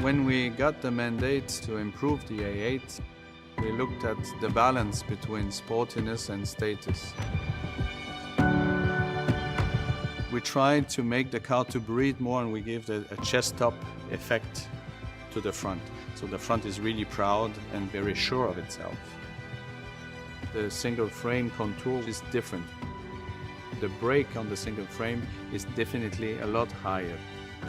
When we got the mandate to improve the A8, we looked at the balance between sportiness and status. We tried to make the car to breathe more, and we gave a chest top effect to the front. So the front is really proud and very sure of itself. The single frame contour is different. The brake on the single frame is definitely a lot higher.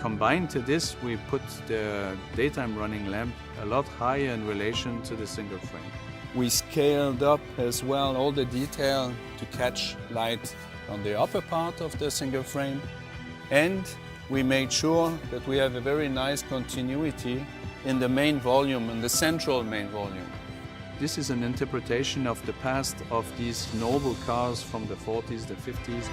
Combined to this, we put the daytime running lamp a lot higher in relation to the single frame. We scaled up as well all the detail to catch light on the upper part of the single frame, and we made sure that we have a very nice continuity in the main volume, in the central main volume. This is an interpretation of the past of these noble cars from the 40s, the 50s.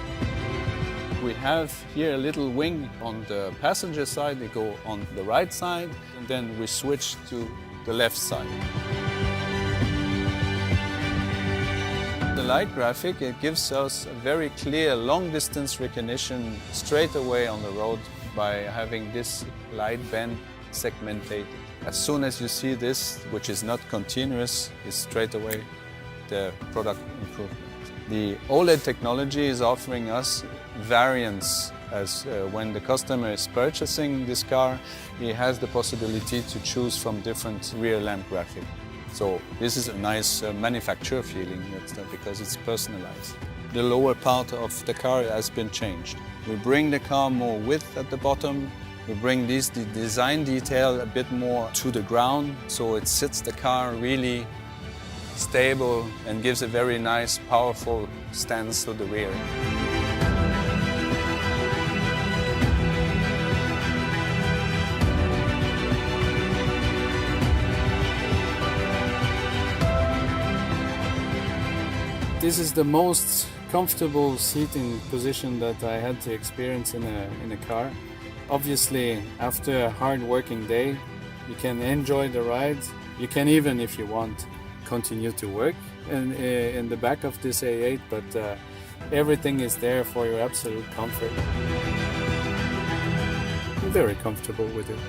We have here a little wing on the passenger side. They go on the right side, and then we switch to the left side. The light graphic, it gives us a very clear long-distance recognition straight away on the road by having this light band segmented. As soon as you see this, which is not continuous, is straight away the product improvement. The OLED technology is offering us variants as when the customer is purchasing this car, he has the possibility to choose from different rear lamp graphics. So this is a nice manufacturer feeling because it's personalized. The lower part of the car has been changed. We bring the car more width at the bottom. We bring the design detail a bit more to the ground, so it sits the car really stable and gives a very nice, powerful stance to the rear. This is the most comfortable seating position that I had to experience in a car. Obviously, after a hard working day, you can enjoy the ride. You can even, if you want, continue to work in the back of this A8, but everything is there for your absolute comfort. I'm very comfortable with it.